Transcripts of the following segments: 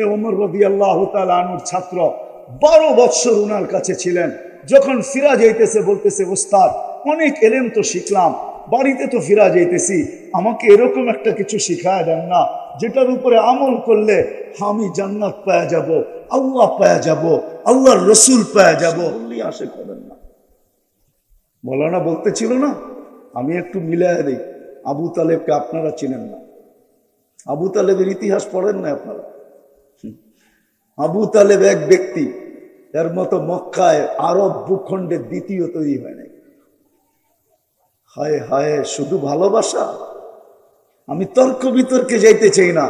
ইবনে ওমর রাদিয়াল্লাহু তাআলা আনহুর ছাত্র, 12 বছর উনার কাছে ছিলেন। যখন ফিরা যাইতেছে বলতেছে, ওস্তাদ অনেক এলেম তো শিখলাম, বাড়িতে তো ফিরা যাইতেছি, আমাকে এরকম একটা কিছু শিখায় দেন না যেটার উপরে আমল করলে আমি জান্নাত পাওয়া যাব, আল্লাহ পাওয়া যাব, আল্লাহর রসুল পাওয়া যাব। বললি আশা করেন না, মৌলানা বলতেছিল না, আমি একটু মিলাইয়া দিই। আবু তালেবকে আপনারা চিনেন না, আবু তালেবের ইতিহাস পড়েন না আপনারা। আবু তালেব এক ব্যক্তি, এর মতো মক্কায় আরব ভূখণ্ডের দ্বিতীয় তৈরি হয় নাই। হায় হায়, শুধু ভালোবাসা। আমি তর্ক বিতর্কে যাইতে চাই না।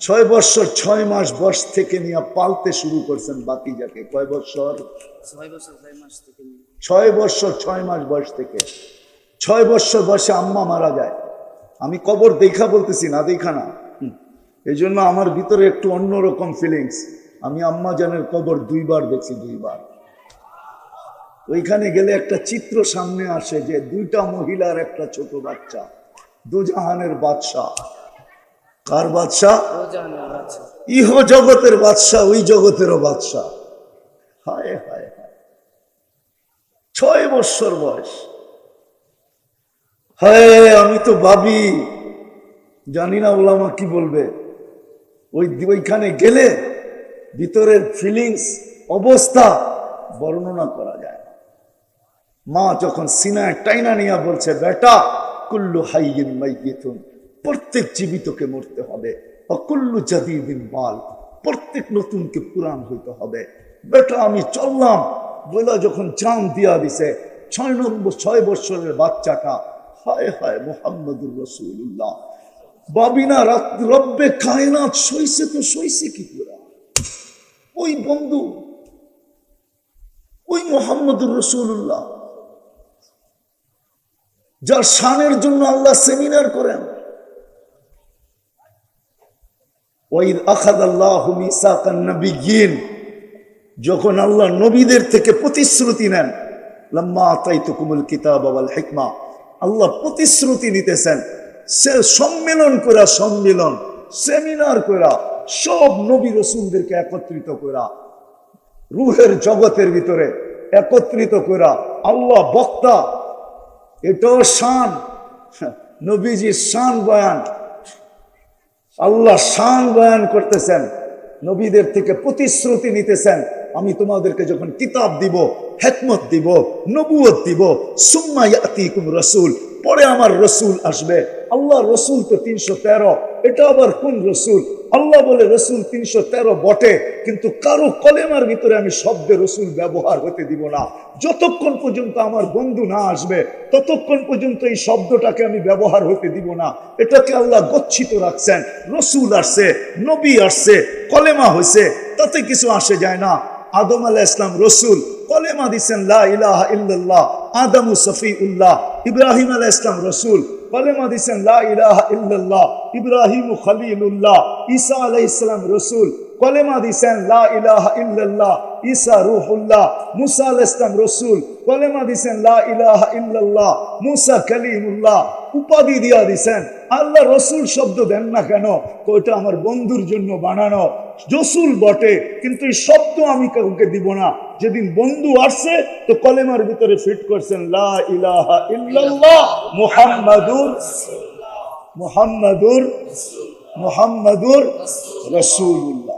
6 বছর 6 মাস বয়স থেকে নিয়ে পালতে শুরু করছেন বাকি যাকে। কয় বছর? 6 বছর 6 মাস বয়স থেকে। 6 বছর বয়সে আম্মা মারা যায়। আমি কবর দেখা বলতেছি না, দেখা না, এই জন্য আমার ভিতরে একটু অন্যরকম ফিলিংস। আমি আম্মা জানের কবর 2 বার দেখছি, 2 বার। ওইখানে গেলে একটা চিত্র সামনে আসে যে 2টা মহিলার একটা ছোট বাচ্চা, দুজাহানের বাদশাহ। কার বাদশাহ? ইহ জগতের বাদশাহ, ওই জগতেরও বাদশাহ। হায় হায় হায়, 6 বছর বয়স। হায়, আমি তো ভাবি, জানি না ওলামা কি বলবে। ওইখানে গেলে ভিতরের ফিলিংস, অবস্থা বর্ণনা করা যায় না। মা যখন সিনায় টাইনা নিয়ে বলছে, বেটা কুল্লু হাইয়িন মাইয়িতুন, প্রত্যেক জীবিতকে মরতে হবে, অকুল্লু জাদীদিন বাল, প্রত্যেক নতুনকে পুরান হইতে হবে। বেটা আমি চললাম বলে যখন জান দিয়া দিছে, 6 বছরের বাচ্চাটা, হায় হায় মুহাম্মদুর রাসূলুল্লাহ। বাবিনা রব্বে কায়নাত সইছে তো সইছে কি করে? ওই বন্ধু, ওই মুহাম্মদুর রাসূলুল্লাহ, যার শানের জন্য আল্লাহ সেমিনার করেন। ওয়াইদ আখাযাল্লাহু মিসাকান নাবিয়্যিন, যখন আল্লাহ নবীদের থেকে প্রতিশ্রুতি নেন, লাম্মা আতাইতুকুমুল কিতাবা ওয়াল হিকমা, আল্লাহ প্রতিশ্রুতি নিতেছেন। সে সম্মেলন করা, সম্মেলন সেমিনার করা, সব নবী রাসূলদেরকে একত্রিত করা, রূহের জগতের ভিতরে একত্রিত করা। আল্লাহ বক্তা, এটাও শান, নবীজির শান বয়ান। আল্লাহ শান বয়ান করতেছেন, নবীদের থেকে প্রতিশ্রুতি নিতেছেন, আমি তোমাদেরকে যখন কিতাব দিব, হিকমত দিব, নবুয়ত দিব, সুম্মা ইয়াতিকুম রাসূল, পরে আমার রসুল আসবে। আল্লাহ রসুল তো 313, এটা আবার কোন রসুল? আল্লাহ বলে রসুল 313 বটে, কিন্তু কারো কলেমার ভিতরে আমি শব্দে রসুল ব্যবহার হতে দিব না। যতক্ষণ পর্যন্ত আমার বন্ধু না আসবে ততক্ষণ পর্যন্ত এই শব্দটাকে আমি ব্যবহার হতে দিব না। এটাকে আল্লাহ গচ্ছিত রাখছেন। রসুল আসছে, নবী আসছে, কলেমা হয়েছে, তাতে কিছু আসে যায় না। আদম আলাইহিস সালাম রসুল, কলেমা দিচ্ছেন লা ইলাহা ইল্লাল্লাহ, আদমু সফিউল্লাহ। ইব্রাহিম আলাইহিস সালাম রসুল, কলেমা দিচ্ছেন লা ইলাহা ইল্লাল্লাহ, ইব্রাহিম খলিলুল্লাহ। ঈসা আলাইহিস সালাম রসুল, কলেমা দিচ্ছেন লা ইলাহা ইল্লাল্লাহ, ঈসা রূহুল্লাহ। মুসা আলাইহিস সালাম রসুল, কলেমা দিচ্ছেন লা ইলাহা ইল্লাল্লাহ, মুসা কালিমুল্লাহ। উপাধি দিয়া দিছেন। আল্লাহ রসুল শব্দ দেন না কেন? ওইটা আমার বন্ধুর জন্য বানানো, রসুল বটে, কিন্তু এই শব্দ আমি কাউকে দিব না। যেদিন বন্ধু আসছে তো কলেমার ভিতরে ফিট করছেন লা ইলাহা ইল্লাল্লাহ মুহাম্মাদুর মুহাম্মাদুর মুহাম্মাদুর রাসূলুল্লাহ।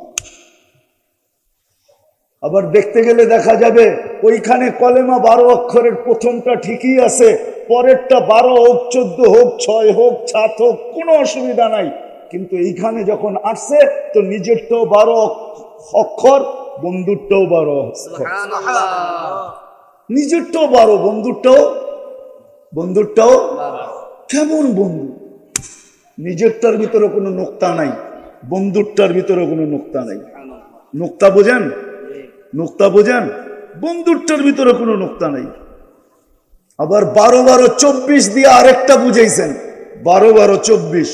আবার দেখতে গেলে দেখা যাবে ওইখানে কলেমা 12 অক্ষরের প্রথমটা ঠিকই আছে, পরেরটা 12 হোক, 14 হোক, 6 হোক, 7 হোক, কোনো অসুবিধা নাই। কিন্তু এইখানে যখন আসছে তো নিজেরটাও 12 অক্ষর, বন্ধুরটাও 12 অক্ষর। নিজেরটাও 12, বন্ধুরটাও কেমন বন্ধু? নিজেরটার ভিতরে কোনো নোক্তা নাই, বন্ধুরটার ভিতরে কোনো নোক্তা নাই। নোক্তা বোঝেন? নোক্তা বোঝেন? বন্ধুরটার ভিতরে কোনো নোক্তা নাই। আবার 12 12 24 দিয়ে আরেকটা বুঝাইছেন, 12 12 24।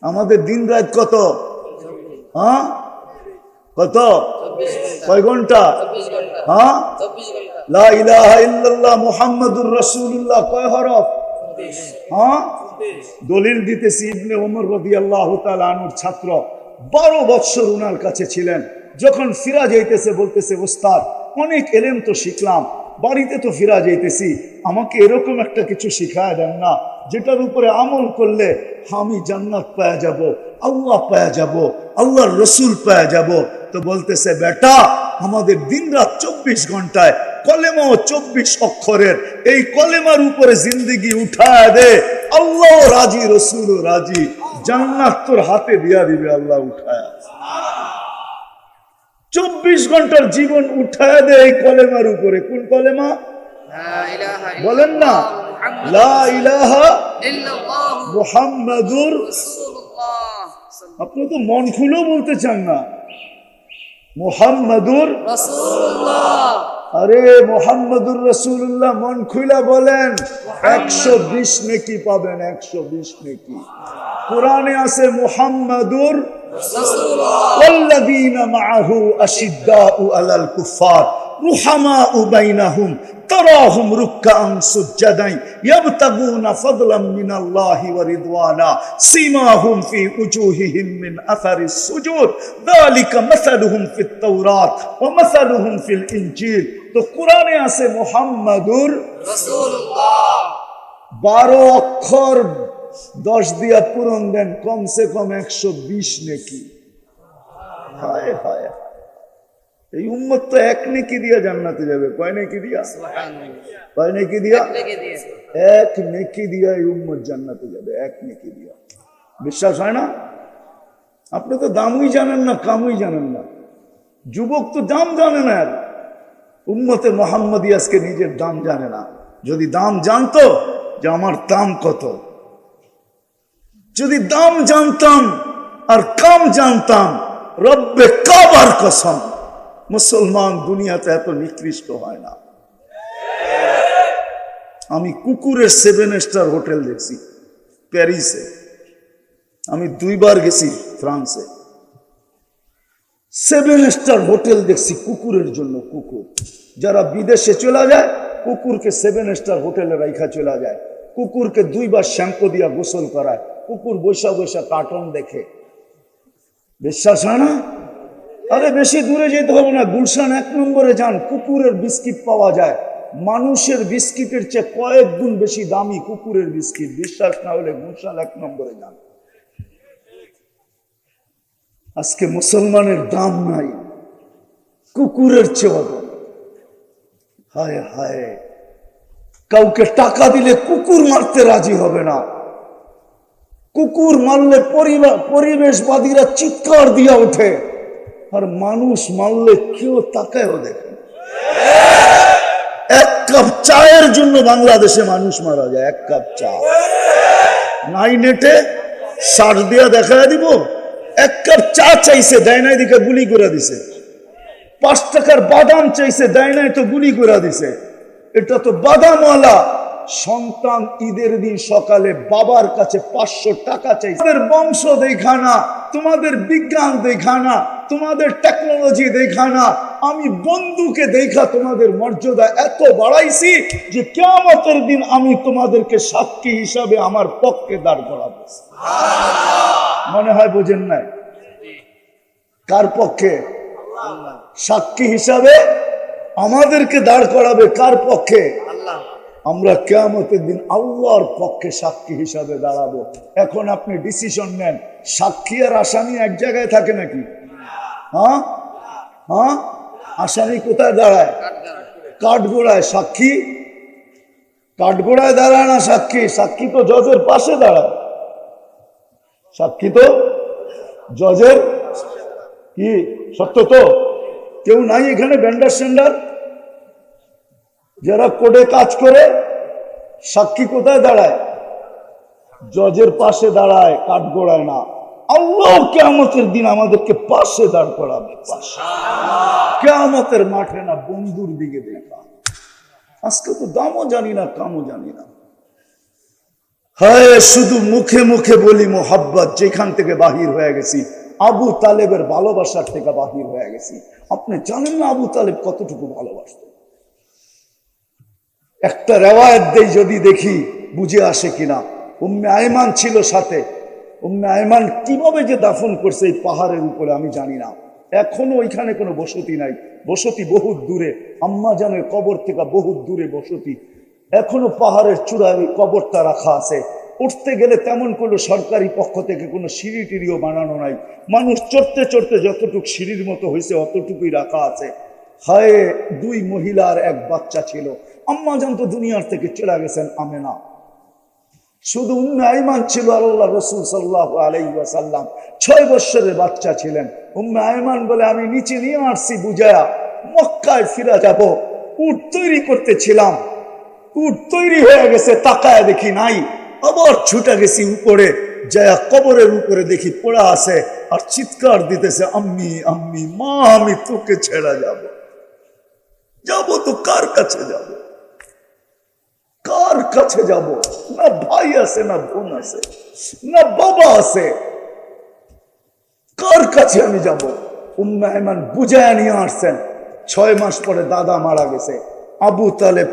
আমাদের দিন রাত কত? হ্যাঁ, কত? কয় ঘন্টা? হ্যাঁ, লা ইলাহা ইল্লাল্লাহ মুহাম্মাদুর রাসূলুল্লাহ কয় হরফ? হ্যাঁ, দলিল দিতেছি। ইবনে ওমর রাদিয়াল্লাহু তাআলা আনহুর ছাত্র, 12 বৎসর উনার কাছে ছিলেন। যখন ফিরা যাইতেছে বলতেছে, ওস্তাদ অনেক এলেম তো শিখলাম, বাড়িতে তো ফিরা যাইতেছি, আমাকে এরকম একটা কিছু শিখায় দেন না যেটার উপরে আমল করলে আমি জান্নাত পাওয়া যাব, আল্লাহ পাওয়া যাব, আল্লাহর রসুল পাওয়া যাব। তো বলতেছে, বেটা আমাদের দিনরাত 24 ঘন্টায় কলেমা 24 অক্ষরের, এই কলেমার উপরে জিন্দেগি উঠায় দে, আল্লাহ রাজি, রসুল রাজি, জান্নাত তোর হাতে দিয়া দিবে আল্লাহ উঠায়। 24 ঘন্টার জীবন উঠায় দে এই কলেমার উপরে। কোন কলেমা? বলেন না, লা ইলাহা মুহাম্মাদুর রাসূলুল্লাহ। আপনি তো মন খুলেও বলতে চান না মুহাম্মাদুর রাসূলুল্লাহ। আরে মুহাম্মাদুর রাসূলুল্লাহ মন খুলে বলেন, 120 নেকি পাবেন, 120 নেকি। কোরআনে আছে মুহাম্মাদুর রাসূলুল্লাহ ওয়াল্লাযীনা মাআহু আশিদ্দাউ আলাল কুফার রুহামাউ বাইনাহুম তারাহুম রুকআন সুজ্জাদান ইয়াবতাগুনা ফাদলাম মিনাল্লাহি ওয়া রিদওয়ানা সীমাহুম ফি উজুহিহিম মিন আসারিস সুজুদ যালিকা মাসালুহুম ফিত তাওরাত ওয়া মাসালুহুম ফিল ইনজিল। তো কোরআনে আছে মুহাম্মাদুর রাসূলুল্লাহ। 12 অক্ষর 10 দিয়া পূরণ দেন, কমসে কম 120 নেকি। হায় হায়, এই উম্মত তো 1 নেকি দিয়া জান্নাতে যাবে। কয় নেকি দিয়া? কয় নেকি দিয়া? 1 নেকি দিয়া এই উম্মত জান্নাতে যাবে, 1 নেকি দিয়া। বিশ্বাস হয় না? আপনি তো দামই জানেন না, কামই জানেন না। যুবক তো দাম জানে না। উম্মতে মুহাম্মদী আজকে নিজের দাম জানে না। যদি দাম জানতো যে আমার দাম কত, যদি দাম জানতাম আর কাম জানতাম, রব্বে কাবার কসম মুসলমান দুনিয়াতে এত নিকৃষ্ট হয় না। আমি কুকুরের 7 স্টার হোটেল দেখছি প্যারিসে। আমি 2 বার গেছি ফ্রান্সে। 7 স্টার হোটেল দেখছি কুকুরের জন্য। কুকুর যারা বিদেশে চলে যায়, কুকুরকে 7 স্টার হোটেলে রাইখা চলে যায়। কুকুরকে 2 বার শ্যাম্পু দিয়া গোসল করায়। কুকুর বৈশা বৈশা কার্টুন দেখে। বিশ্বাস হয় না? আরে বেশি দূরে যেতে হবে না, গুলশান 1 নম্বরে যান, কুকুরের বিস্কিট পাওয়া যায়। মানুষের বিস্কিটের চেয়ে কয়েক গুণ বেশি দামি কুকুরের বিস্কিট। বিশ্বাস না হলে গুলশান 1 নম্বরে যান। আজকে মুসলমানের দাম নাই, কুকুরের চেয়ে। হায় হায়, কাউকে টাকা দিলে কুকুর মারতে রাজি হবে না। কুকুর মারলে পরিবেশবাদীরা চিৎকার দিয়া ওঠে, আর মানুষ মারলে কেউ তাকায়ও দেখে। 1 কাপ চায়ের জন্য বাংলাদেশে মানুষ মারা যায়। 1 কাপ চা নাই, নেটে সার দিয়া দেখা দিব। 1 কাপ চা চাইছে, দেয় নাই, দিকে গুলি করে দিছে। 5 টাকার বাদাম চাইছে, দেয় নাই, তো গুলি করে দিছে। এটা তো বাদামওয়ালা সন্তান ঈদের দিন সকালে বাবার কাছে 500 টাকা চাইছে। তোমাদের বংশ দেখা না, তোমাদের বিজ্ঞান দেখা না, তোমাদের টেকনোলজি দেখা না, আমি বন্ধুকে দেখা তোমাদের মর্যাদা এত বাড়াইছি যে কিয়ামতের দিন আমি তোমাদেরকে সাক্ষী হিসাবে আমার পক্ষে দাঁড় করাবো। মনে হয় বোঝেন নাই? কার পক্ষে? সাক্ষী হিসাবে আমাদেরকে দাঁড় করাবে। কার পক্ষে? আমরা কিয়ামতের দিন আল্লাহর পক্ষে সাক্ষী হিসাবে দাঁড়াবো। এখন আপনি ডিসিশন নেন, সাক্ষী আর আসামি এক জায়গায় থাকে নাকি? হ্যাঁ হ্যাঁ, আসামি কোথায় দাঁড়ায়? কাঠগোড়ায়। সাক্ষী কাঠগোড়ায় দাঁড়ায় না। সাক্ষী সাক্ষী তো জজের পাশে দাঁড়ায়। সাক্ষী তো জজের কি সত্য তো? কেউ নাই এখানে ভেন্ডার সেন্ডার যারা কোর্টে কাজ করে? সাক্ষী কোথায় দাঁড়ায়? জজের পাশে দাঁড়ায়, কাঠগোড়ায় না। আল্লাহ কিয়ামতের দিন আমাদেরকে পাশে দাঁড় করাবে, পাশে, কিয়ামতের মাঠে না, বন্ধুর দিকে দেখা। আজকে তো দামও জানি না, কামও জানি না। হায়, শুধু মুখে মুখে বলি মোহাব্বত, যেখান থেকে বাহির হয়ে গেছি আবু তালেবের ভালোবাসার থেকে বাহির হয়ে গেছি। আপনি জানেন না আবু তালেব কতটুকু ভালোবাসত? একটা রেওয়ায়েত দেই, যদি দেখি বুঝে আসে কিনা। উম্মে আয়মান ছিল সাথে। উম্মে আয়মান কিভাবে যে দাফন করছে এই পাহাড়ের উপরে আমি জানি না। এখনো ওইখানে কোনো বসতি নাই, বসতি বহুত দূরে, আম্মা জানের কবর থেকে বহুত দূরে বসতি। এখনো পাহাড়ের চূড়ায় ওই কবরটা রাখা আছে। উঠতে গেলে তেমন কোনো সরকারি পক্ষ থেকে কোনো সিঁড়ি টিড়িও বানানো নাই। মানুষ চড়তে চড়তে যতটুকু সিঁড়ির মতো হয়েছে অতটুকুই রাখা আছে। হায়, 2 মহিলা আর 1 বাচ্চা ছিল। আম্মা জান তো দুনিয়ার থেকে চলে গেছেন আমেনা। শুধু উম্মে আইমান ছিল আল্লাহ রসুল সাল্লাল্লাহু আলাইহি ওয়াসাল্লাম 6 বছরের বাচ্চা ছিলেন। উম্মে আইমান বলে আমি নিচে নিয়ে আসছি বুঝায়া মক্কায় ফিরে যাব। উট তৈরি করতেছিলাম, উট তৈরি হয়ে গেছে, তাকায় দেখি নাই। আবার ছুটে গেছি উপরে, যায়া কবরের উপরে দেখি পড়া আছে আর চিৎকার দিতেছে, আম্মি আম্মি, মা আমি তোকে ছেড়া যাব, যাব তো কার কাছে যাব, কার কাছে যাব? না ভাই আছে, না বোন আছে, না বাবা আছে, কার কাছে আমি যাব? উম্মে আয়মান বুঝায় নিয়ে আসছেন। 6 মাস পরে দাদা মারা গেছে। আবু তালেব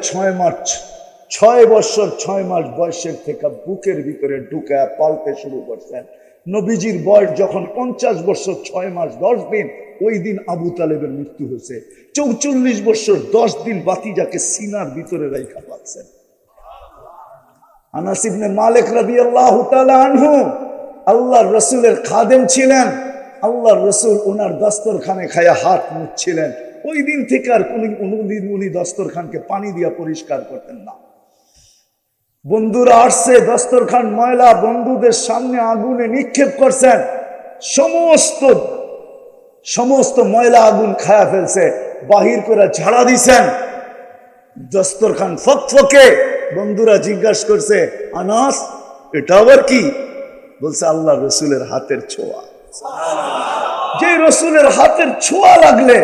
6 বছর 6 মাস বয়সের থেকে বুকের ভিতরে ঢুকায় পালতে শুরু করছেন। নবীজির বয়স যখন 50 বছর 6 মাস 10 দিন, ওই দিন আবু তালেবের মৃত্যু হয়েছে। 44 বছর 10 দিন বাতিজাকে সিনার ভিতরে রাইখা পাচ্ছেন। আনাস ইবনে মালিক রাদিয়াল্লাহু তাআলা আনহু আল্লাহর রাসূলের খাদেম ছিলেন। আল্লাহর রাসূল ওনার দস্তরখানে খায়া হাত মুছছিলেন। ওই দিন থেকে আর কোনদিন উনি দস্তরখানকে পানি দিয়া পরিষ্কার করতেন না। বন্ধুরা আসছে, দস্তরখান ময়লা, বন্ধুদের সামনে আগুনে নিক্ষেপ করছেন। সমস্ত ময়লা আগুন খায়া ফেলছে, বাহির করে ঝাড়া দিছেন। দস্তরখান ফকফকে। বন্ধুরা জিজ্ঞাসা করছে, আনাস এটা আবার কি? বলছে আল্লাহ রসুলের হাতের ছোঁয়া। যে রসুলের হাতের ছোঁয়া লাগলে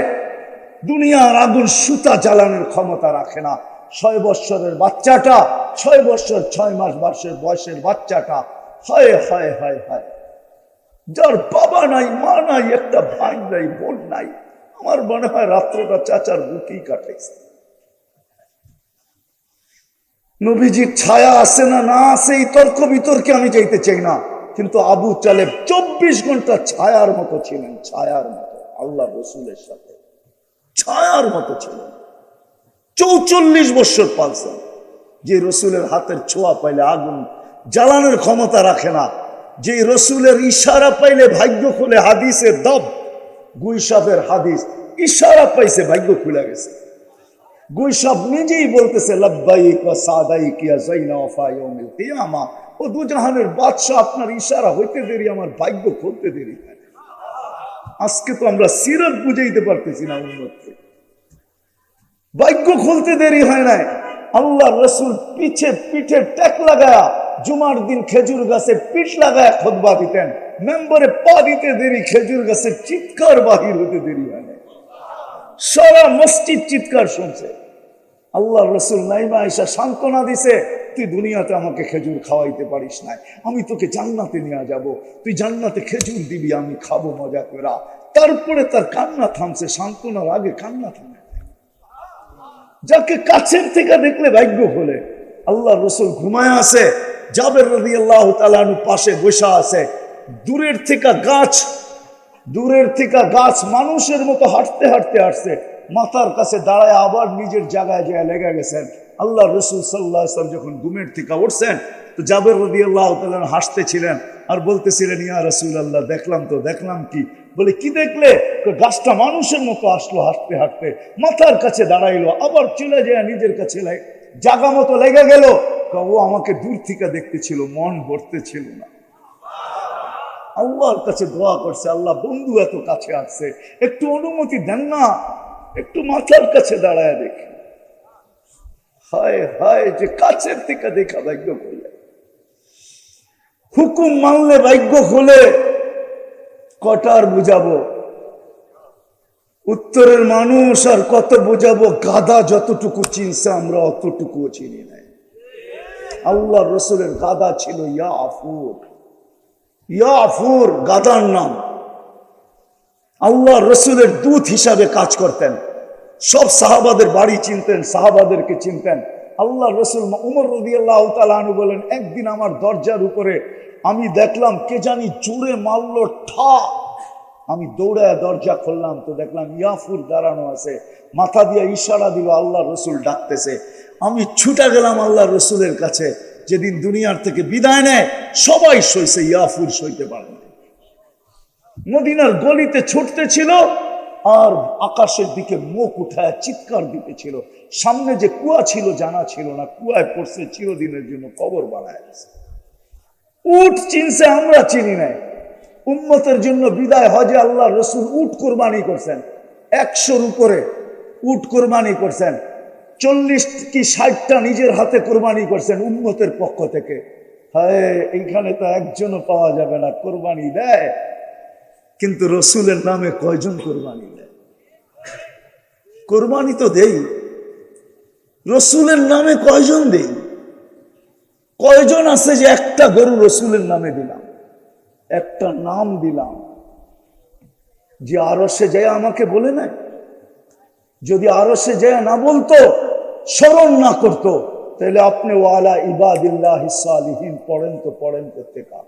দুনিয়ার আগুন সুতা জ্বালানোর ক্ষমতা রাখে না। 6 বছরের বাচ্চাটা, 6 বছর 6 মাস বয়সের বাচ্চাটা, হায় হায় হায় হায়, যার বাবা নাই, মা নাই, একটা ভাই নাই, বোন নাই, আমার মনে হয় রাত্রটা চাচার বুকেই কাটাইছে। নবীজির ছায়া আছে না না আছে এই তর্ক বিতর্কে আমি যাইতে চাই না, কিন্তু আবু তালেব 24 ঘন্টা ছায়ার মতো ছিলেন, ছায়ার মতো আল্লাহ রসুলের সাথে ছায়ার মতো ছিলেন। 44 বছর পালছেন। যে রসুলের হাতের ছোঁয়া পাইলে আগুন জ্বালানোর ক্ষমতা রাখে না, যে রসুলের ইশারা পাইলে ভাগ্য খুলে, হাদিসের দব গুইসাবের হাদিস, ইশারা পাইছে ভাগ্য খুলে গেছে। গুইসাব নিজেই বলতেছে লাব্বাইক ওয়া সাদাইক ইয়া যাইনা ওয়াফা ইয়াউমিল কিয়ামা, ও দুজাহানের বাদশা, আপনার ইশারা হইতে দেরি, আমার ভাগ্য খুলতে দেরি। আজকে তো আমরা সিরাত বুঝাইতে পারতেছি না উম্মতকে, ভাগ্য খুলতে দেরি হয় নাই। আল্লাহ রসুল পিঠে ট্যাক লাগায়া জুমার দিন খেজুর গাছে পিঠ লাগায়া খুতবা দিতেন। মেম্বারে পা দিতে দেরি, খেজুর গাছের চিৎকার বাহির হতে দেরি হয় নাই। সারা মসজিদ চিৎকার শুনছে। আল্লাহ রসুল নাইমা আয়েশা সান্ত্বনা দিছে, তুই দুনিয়াতে আমাকে খেজুর খাওয়াইতে পারিস নাই, আমি তোকে জান্নাতে নিয়ে যাব, তুই জান্নাতে খেজুর দিবি, আমি খাবো মজা করে। তারপরে তার কান্না থামছে, সান্ত্বনার আগে কান্না থামে। যাকে কাছের থেকে দেখলে ভাগ্য খোলে। আল্লাহ রসুল ঘুমায় আছে, জাবের রাদিয়াল্লাহু তাআলা আনহু পাশে বসা আছে। দূরের থেকে গাছ মানুষের মতো হাঁটতে হাঁটতে আসছে, মাথার কাছে দাঁড়ায় আবার নিজের জায়গায় যায় লেগে গেছেন। আল্লাহ রসুল সাল্লাল্লাহু আলাইহি ওয়াসাল্লাম যখন ঘুমের থেকে উঠছেন, তো জাবের রাদিয়াল্লাহু তাআলা হাসতেছিলেন আর বলতেছিলেন, ইয়া রাসূলুল্লাহ দেখলাম কি? বলে কি দেখলে? গাছটা মানুষের মতো আসলো হাঁটতে হাঁটতে, মাথার কাছে দাঁড়াইলো, আবার চলে যায় নিজের কাছে জাগা মতো লেগে গেল। ও আমাকে দূর থেকে দেখতেছিল, মন ভরতে ছিল না। আল্লাহর কাছে দোয়া করছে, আল্লাহ বন্ধু এত কাছে আসছে, একটু অনুমতি দেন না, একটু মাথার কাছে দাঁড়ায় দেখি। হায় হায়, যে কাছের থেকে দেখা ভাগ্য খোলে, হুকুম মানলে ভাগ্য খোলে। কটার বুঝাবো? উত্তরের মানুষ আর কত বুঝাবো? গাধা যতটুকু চিনছে আমরা অতটুকুও চিনি নাই। আল্লাহ রসুলের গাধা ছিল ইয়াফুর, গাধার নাম। আল্লাহ রসুলের দূত হিসাবে কাজ করতেন, সব সাহাবাদের বাড়ি চিনতেন, সাহাবাদেরকে চিনতেন। আল্লাহ রসুল উমর রাদিয়াল্লাহু তাআলা আনহু বলেন, একদিন আমার দরজার উপরে আমি দেখলাম কে জানি জোরে মারলো ঠা। আমি দৌড়ায় দরজা খুললাম তো দেখলাম ইয়াফুর দাঁড়ানো আছে, মাথা দিয়ে ইশারা দিল আল্লাহ রসুল ডাকতেছে। আমি ছুটে গেলাম আল্লাহ রসুলের কাছে। যেদিন দুনিয়ার থেকে বিদায় নেয় সবাই সইছে, ইয়াফুর সইতে পারে না। মদিনার গলিতে ছুটতে ছিল আর আকাশের দিকে মুখ উঠায় চিৎকার দিতেছিল। সামনে যে কুয়া ছিল জানা ছিল না, কুয়ায় পড়ছে, চিরদিনের জন্য কবর বানায় গেছে। উট চিনছে, আমরা চিনি নাই। উম্মতের জন্য বিদায় হজে আল্লাহ রসুল উট কোরবানি করছেন, 100-র উপরে উট কোরবানি করছেন। 40 কি 60টা নিজের হাতে কোরবানি করছেন উম্মতের পক্ষ থেকে। হ্যাঁ, এইখানে তো একজনও পাওয়া যাবে না কোরবানি দেয়, কিন্তু রসুলের নামে কয়জন কোরবানি দেয়? কোরবানি তো দেই, রসুলের নামে কয়জন দেই? কয়জন আছে যে একটা গরু রসুলের নামে দিলাম, একটা নাম দিলাম, যে আরশে যায় আমাকে বলে নাই? যদি আরশে যায় না বলতো, স্মরণ না করতো, তাহলে আপনি ওয়ালা ইবাদিল্লাহিস সালিহিন পড়েন তো পড়েন প্রত্যেকা।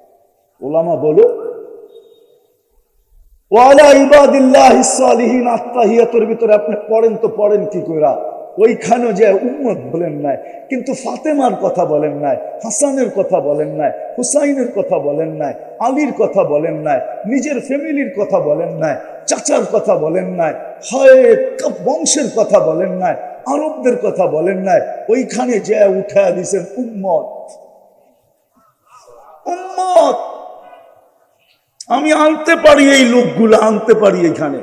ওলামা বলো ওয়ালা ইবাদিল্লাহিস সালিহিন আত্তাহিয়াতুর ভিতরে আপনি পড়েন তো পড়েন কি কইরা? ওইখানে যে উম্মত বলেন নাই, কিন্তু ফাতেমার কথা বলেন নাই, হাসানের কথা বলেন নাই, হুসাইনের কথা বলেন নাই, আলীর কথা বলেন নাই, নিজের ফ্যামিলির কথা বলেন নাই, চাচার কথা বলেন নাই, হয় বংশের কথা বলেন নাই, আরবদের কথা বলেন নাই। ওইখানে যে উঠায় দিয়েছেন উম্মত। উম্মত আমি আনতে পারি, এই লোকগুলো আনতে পারি এখানে,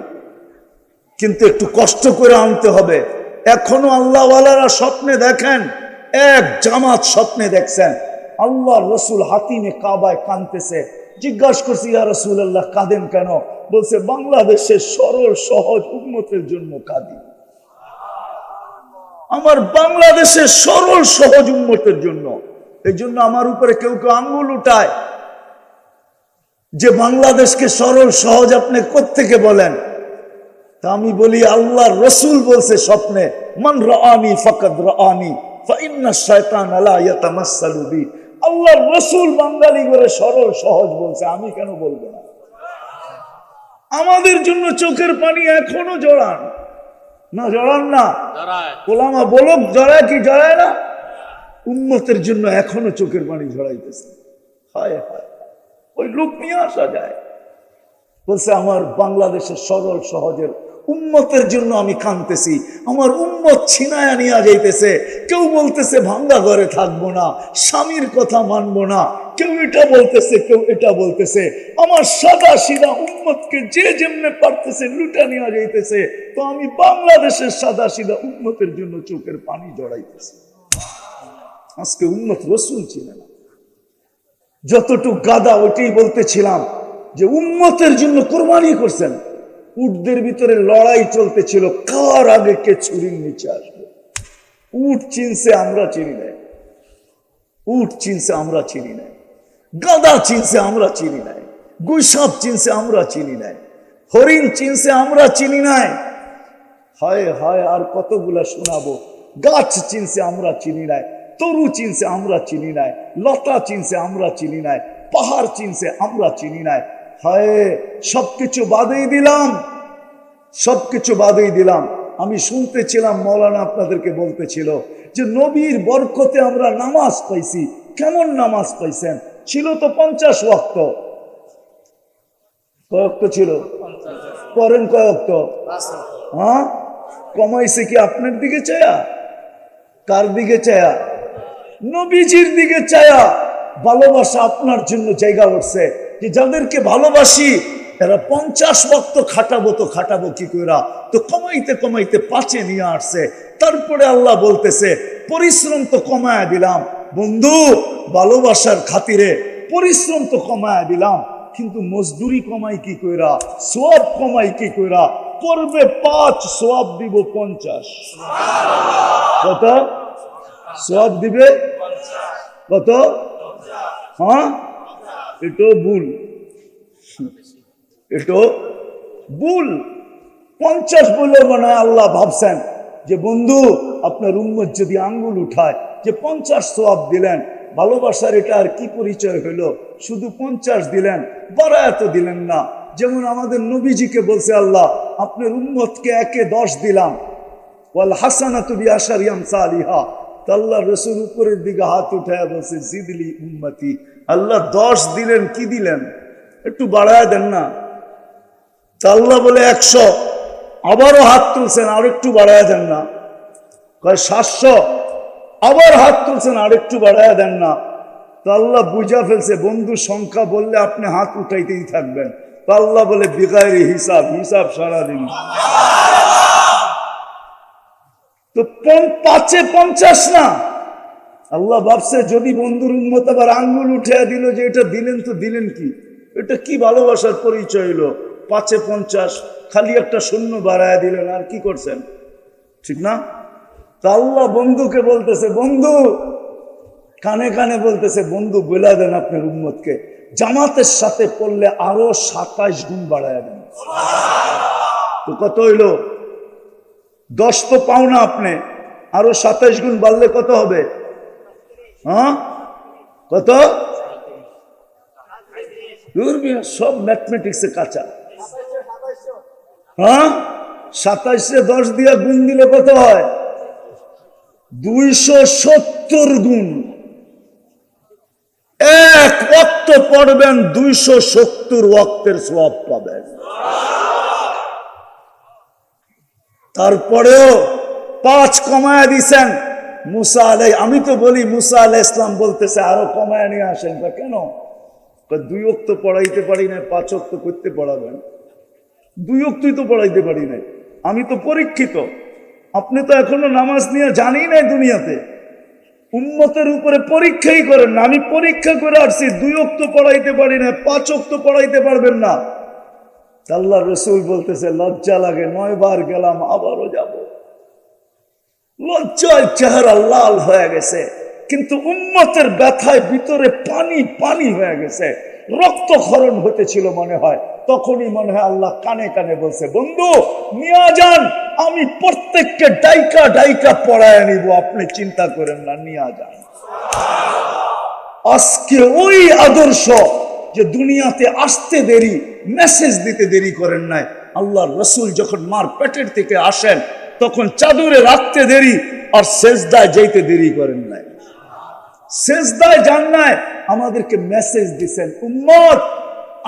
কিন্তু একটু কষ্ট করে আনতে হবে। এখনো আল্লাহওয়ালারা স্বপ্নে দেখেন, এক জামাত স্বপ্নে দেখছেন আল্লাহ রসুল হাতিমে কাবায় কাঁদতেছে। জিজ্ঞাসা করছি, ইয়া রাসূলুল্লাহ কাঁদেন কেন? বলছে, বাংলাদেশের সরল সহজ উম্মতের জন্য কাঁদি। আমার বাংলাদেশের সরল সহজ উম্মতের জন্য। এই জন্য আমার উপরে কেউ কেউ আঙ্গুল উঠায় যে বাংলাদেশকে সরল সহজ আপনি কোত্থেকে বলেন? তা আমি বলি, আল্লাহর রসুল বলছে স্বপ্নে, মান রাআনি ফাকাদ রাআনি ফাইন্না শায়তান লা ইয়াতামাসসালু বি। আল্লাহর রসুল বাঙালি করে সরল সহজ বলছে, আমি কেন বলবো না? আমাদের জন্য চোখের পানি এখনো জড়ান না? জড়ান না? ওলামা বলুক জড়ায় কি জড়ায় না? উম্মতের জন্য এখনো চোখের পানি ঝরাইতেছে। হায় হায়, ওই লোক নিয়ে আসা যায়। বলছে, আমার বাংলাদেশের সরল সহজের উম্মতের জন্য আমি কাঁদতেছি। আমার উম্মত ছিনায়া নিয়ে যাইতেছে। কেউ বলতেছে ভাঙ্গা ঘরে থাকবো না, স্বামীর কথা মানবো না, কেউ এটা বলতেছে, কেউ এটা বলতেছে। আমার সাদা সিধা উম্মতকে যে যেমনে পারতেছে লুটা নিয়ে যাইতেছে। তো আমি বাংলাদেশের সাদা সিধা উম্মতের জন্য চোখের পানি জড়াইতেছি। আজকে উম্মত রসুল ছিল না। যতটুক গাদা ওইটাই বলতেছিলাম যে উম্মতের জন্য কোরবানি করছেন। উটদের ভিতরে লড়াই চলতেছিল, কার আগে কে ছুরির নিচে আসবে। উট চিনছে, আমরা চিনি নাই। উট চিনছে, আমরা চিনি নাই। গাদা চিনছে, আমরা চিনি নাই। গুইসাপ চিনছে, আমরা চিনি নাই। হরিণ চিনছে, আমরা চিনি নাই। হায় হায়, আর কতগুলা শোনাবো। গাছ চিনছে, আমরা চিনি নাই। তরু চিনছে, আমরা চিনি নাই। লতা চিনছে, আমরা চিনি নাই। পাহাড় চিনছে, আমরা চিনি নাই। হায়, সবকিছু বাদেই দিলাম, সবকিছু বাদেই দিলাম। আমি শুনতেছিলাম মৌলানা আপনাদেরকে বলতেছিল যে নবীর বরকতে আমরা নামাজ পাইছি। কেমন নামাজ পাইছেন? ছিল তো 50 ওয়াক্ত। কয়েকত ছিল? পড়েন কয়েকত? হ্যাঁ, কমাইছে কি আপনার দিকে চায়া? কার দিকে চায়া? নবীজির দিকে চায়া। ভালোবাসা আপনার জন্য জায়গা উঠছে যে যাদেরকে ভালোবাসি এরা 50 ওয়াক্ত খাটাবো, তো খাটাবো কি কইরা? তো কমাইতে কমাইতে 5-এ নিয়ে আসছে। তারপরে আল্লাহ বলতেছে, পরিশ্রম তো কমায়া দিলাম বন্ধু, ভালোবাসার খাতিরে পরিশ্রম তো কমায়া দিলাম, কিন্তু মজদুরি কমাই কি কইরা, সওয়াব কমাই কি কইরা? পড়বে 5, সওয়াব দিব 50। কত সওয়াব দিবে? কত? হ্যাঁ, এটাও ভুল, এটাও ভুল। 50 বলে মনে হয় আল্লাহ ভাবছেন যে বন্ধু আপনার উম্মত যদি আঙ্গুল উঠায় যে 50 সওয়াব দিলেন, ভালোবাসার এটা আর কি পরিচয় হলো? শুধু 50 দিলেন, বাড়ায় তো দিলেন না। যেমন আমাদের নবীজিকে বলছে আল্লাহ, আপনার উম্মতকে 1 এ 10 দিলাম, ওয়াল হাসানাতু বিআশারি আমসালিহা। আল্লাহ রসুল উপরের দিকে হাত উঠায় বলছে জিদলি উম্মতি। আল্লাহ 10 দিলেন, কি দিলেন? একটু বাড়ায় দেন না। আল্লাহ বলে 100, আবারও হাত তুলছেন, আর একটু বাড়ায় দেন না। কয় 700, আবার হাত তুলছেন, আর একটু বাড়ায় দেন না। তো আল্লাহ বুঝা ফেলছে বন্ধু সংখ্যা বললে আপনি হাত উঠাইতেই থাকবেন। তো আল্লাহ বলে বিগাইরি হিসাব, হিসাব সারাদিন। তো 5 এ 50 না। আল্লাহ ভাবছে যদি বন্ধুর উম্মত আবার আঙ্গুল উঠে দিল যে এটা দিলেন, তো দিলেন কি? এটা কি ভালোবাসার পরিচয় হলো? 5 এ 50, খালি একটা শূন্য বাড়ায় দিলেন, আর কি করছেন? ঠিক না? তা আল্লাহ বন্ধুকে বলতেছে, বন্ধু কানে কানে বলতেছে, বন্ধু বলে দেন আপনার উম্মতকে জামাতের সাথে পড়লে আরো 27 গুণ বাড়ায় দেন। তো কত হইলো? 10 তো পাও না আপনি, আরো 27 গুণ বাড়লে কত হবে? হ্যাঁ কত? সব ম্যাথমেটিক্সে কাঁচা। হ্যাঁ 27 এ 10 দিয়ে গুণ দিলে কত হয়? 270 গুণ। 1 ওয়াক্ত পড়বেন, 270 ওয়াক্তের সওয়াব পাবেন। তারপরেও 5 কমায় দিছেন মুসা আলাই। আমি তো বলি মুসা আলাইহিস সালাম বলতেছে আরো কমায় নিয়ে আসেন। কেন? 2 ওয়াক্ত পড়াইতে পারি না, 5 ওয়াক্ত করতে পড়াবেন? 2 ওয়াক্তই তো পড়াইতে পারি নাই। আমি তো পরীক্ষিত, আপনি তো এখনো নামাজ নিয়ে জানি নাই দুনিয়াতে। উম্মতের উপরে পরীক্ষাই করেন না। আমি পরীক্ষা করে আসছি, 2 ওয়াক্ত পড়াইতে পারি না, 5 ওয়াক্ত পড়াইতে পারবেন না। আল্লাহ রসুল বলতেছে লজ্জা লাগে, 9 বার গেলাম, আবারও যাব। লজ্জায় চেহারা লাল হয়ে গেছে, কিন্তু উম্মতের ব্যথায় ভিতরে পানি পানি হয়ে গেছে, রক্তক্ষরণ হতেছিল মনে হয়। তখনই মনে হয় আল্লাহ কানে কানে বলছে, বন্ধু নিয়ে যান, আমি প্রত্যেককে ডাইকা ডাইকা পড়ায় নিব, আপনি চিন্তা করেন না, নিয়ে যান। আজকে ওই আদর্শ যে দুনিয়াতে আসতে দেরি, মেসেজ দিতে দেরি করেন নাই। আল্লাহ রসুল যখন মার পেটের থেকে আসেন তখন চাদরে রাখতে দেরি, আর সেজদায় যাইতে দেরি করেন নাই। সেজদায় যান নাই, আমাদেরকে মেসেজ দিছেন, উম্মত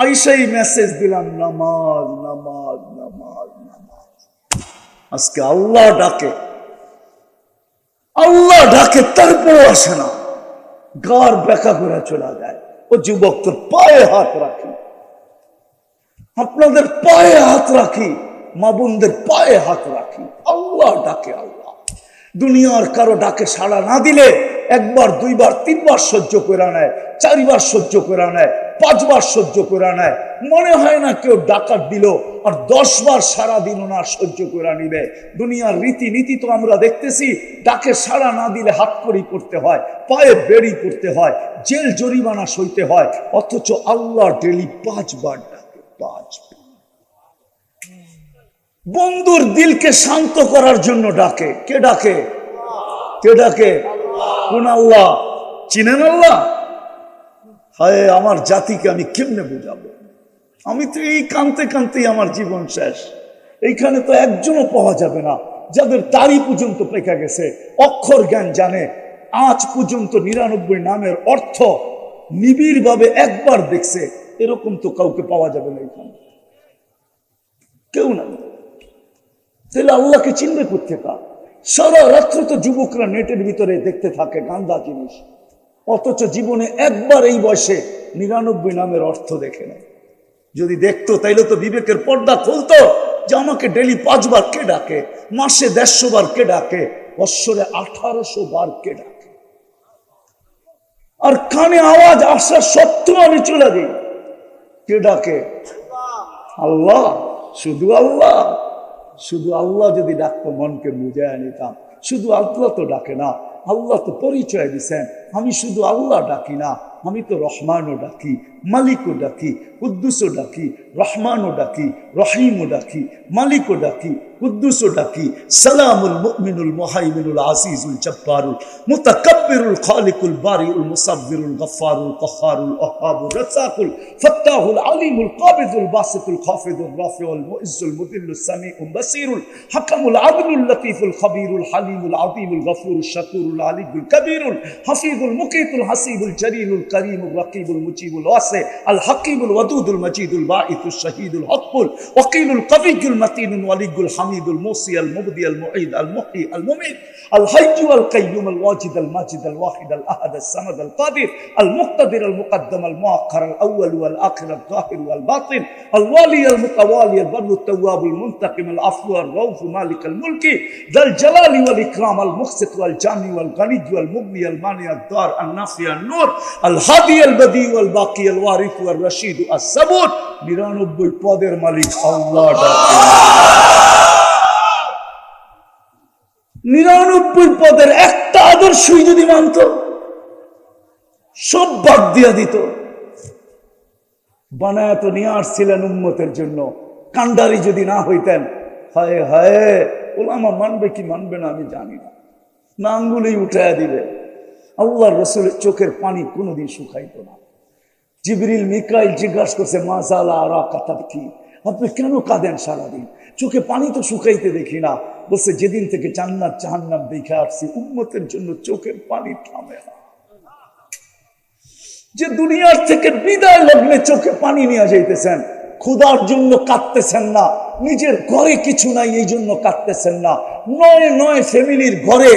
আইসাই মেসেজ দিলাম, নামাজ নামাজ নামাজ নামাজ। আজকে আল্লাহ ডাকে, আল্লাহ ডাকে, তারপরও আসে না, গার বেকা করে চলে যায়। ও যুবক, তোর পায়ে হাত রাখি, আপনাদের পায়ে হাত রাখি, মা বোনদের পায়ে হাত রাখি, আল্লাহ ডাকে। আল্লাহ দুনিয়ার কারো ডাকে সাড়া না দিলে 1 বার 2 বার 3 বার সহ্য করে নেয়, 4 বার সহ্য করে নেয়, 5 বার সহ্য করে নেয়। মনে হয় না কেউ ডাকাত দিল, আর 10 বার সারা দিন না সহ্য করে নিবে। দুনিয়ার রীতিনীতি তো আমরা দেখতেছি, ডাকে সাড়া না দিলে হাত কড়ি করতে হয়, পায়ে বেড়ি করতে হয়, জেল জরিমানা সইতে হয়। অথচ আল্লাহ ডেলি 5 বার ডাকে, 5 বার। বন্ধুর দিলকে শান্ত করার জন্য ডাকে। কে ডাকে? কে ডাকে? কোন আল্লাহ? চিনেন আল্লাহ? হায় আমার জাতিকে আমি কেমনে বুঝাবো? আমি তো এই কানতে কানতেই আমার জীবন শেষ। এইখানে তো একজনও পাওয়া যাবে না যাদের দাড়ি পর্যন্ত পেকে গেছে, অক্ষর জ্ঞান জানে, আজ পর্যন্ত 99 নামের অর্থ নিবিড় ভাবে একবার দেখছে। এরকম তো কাউকে পাওয়া যাবে না এখানে, কেউ না। তাহলে আল্লাহকে চিনবে কোত্থেকে? সারা রাত্র তো যুবকরা নেটের ভিতরে দেখতে থাকে গান্দা জিনিস, অথচ জীবনে একবার এই বয়সে 99 নামের অর্থ দেখে না। যদি দেখতো তাইলে তো বিবেকের পর্দা খুলতো যে আমাকে ডেলি 5 বার কে ডাকে, মাসে 150 বার কে ডাকে, বৎসরে 1800 বার কে ডাকে। আর কানে আওয়াজ আসা সত্ত্বেও আমি চলে যাই। কে ডাকে? আল্লাহ। শুধু আল্লাহ, শুধু আল্লাহ যদি ডাকতো মনকে বুঝায় নিতাম। শুধু আল্লাহ তো ডাকে না, আল্লাহ তো পরিচয় দিচ্ছেন, আমি শুধু আল্লাহ ডাকি না, আমি তো রহমানও ডাকি, মালিকও ডাকি, কুদ্দুসও ডাকি, রহমানও ডাকি, রহিমও ডাকি, মালিকও ডাকি, কুদ্দুসও ডাকি। সালামুল মুমিনুল মুহাইমিনুল আজিজুল জব্বারুল মুতাকাব্বিরুল খালিকুল বারিউল মুসাব্বিরুল গফফারুল কহ্হারুল ওয়াহ্হাবুর রাজ্জাকুল ফাত্তাহুল আলিমুল কাবিদুল বাসিতুল খাফিদুর রাফিউল মুইজ্জুল মুদিল্লুস সামিউল বাসিরুল হাকামুল আদলুল লতীফুল খবীরুল হালিমুল আযীমুল গফুরুশ শাকুরুল আলিয়ুল কবীরুল হাফিজুল মুকিতুল হাসিবুল জলিলুল করিমুল রকিবুল মুজিবুল ওয়াসি আল হাকিমুল ওয়াদুদুল মজিদুল বাঈতুশ শহীদুল হকুল ওয়াকিলুল কবিয়ুল মতিনুল ওয়ালিয়ুল হামিদুল মুসি আল মুবদি আল মুঈদ আল মুহয়ি আল মুমীত আল হাইয়্যু আল কাইয়্যুম আল ওয়াজিদ আল মাজিদ আল ওয়াহিদ আল আহাদ আল সামাদ আল কাদির আল মুক্তাদির আল মুকদ্দম আল মুআক্খার আল আউয়াল ওয়াল আখির আল যাহির ওয়াল বাতিন আল ওয়ালি আল মুতাওয়ালি আল বাররু আত তাওয়াব আল মুনতাকিম আল আফু আর রাউফ মালিক আল মুলকি যাল জালালি ওয়াল ইকরাম আল মুকসিত ওয়াল জামি ওয়াল গানি ওয়াল মুগনি আল মানি আল দার আল নাফি আল নূর আল হাদি আল বদি ওয়াল বাকি আল ওয়ারিস ওয়াল রশিদ আস সাবুর। 99 পদের মালিক আল্লাহ ডাকে। 99 পদের একটা আদর্শই যদি মানত, সব বাদ দিয়া দিত। বানায় তো নিয়ে আসছিলেন উম্মতের জন্য, কান্ডারি যদি না হইতেন, হায় হায়, ওলামা মানবে কি মানবে না আমি জানি না, না আঙ্গুলেই উঠায় দিবে। আল্লাহর রাসূলের চোখের পানি কোনোদিন শুকাইতো না। জিবরিল মিকাইল জিজ্ঞাসা করছে, মা জালা আরা কাতাবকি, আপনি কেন কাঁদেন সারাদিন? চোখে পানি তো শুকাইতে দেখি না। বলছে, যেদিন থেকে জান্নাত জাহান্নাম দেখে আসছি, উম্মতের জন্য চোখের পানি থামে না। যে দুনিয়ার থেকে বিদায় লগ্নে চোখে পানি নিয়ে যাইতেছেন, ক্ষুধার জন্য কাঁদতেছেন না, নিজের ঘরে কিছু নাই এই জন্য কাঁদতেছেন না, নয় ফ্যামিলির ঘরে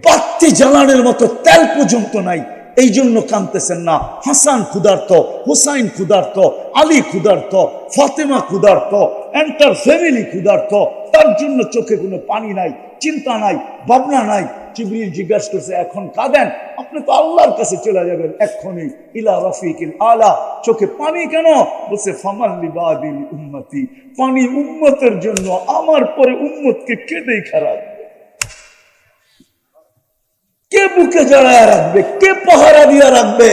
বাতি জ্বালানোর মতো তেল পর্যন্ত নাই এই জন্য কাঁদতেছেন না। হাসান ক্ষুধার্ত, হুসাইন ক্ষুধার্ত, আলী ক্ষুধার্ত, ফাতেমা ক্ষুধার্ত, এন্টার ফ্যামিলি ক্ষুধার্ত, তার জন্য চোখে কোনো পানি নাই, চিন্তা নাই, ভাবনা নাই। জিবরিল জিজ্ঞাসা করছে, এখন কাঁদেন? আপনি তো আল্লাহর কাছে চলে যাবেন এক্ষুনি, ইলা রফিকিল আলা। চোখে পানি কেন? বলছে, ফামান লিবাদিল উম্মতি, পানি উম্মতের জন্য, আমার পরে উম্মতকে কে দেখা রাখবে? কে বুকে জড়ায় রাখবে? কে পাহারা দিয়া রাখবে?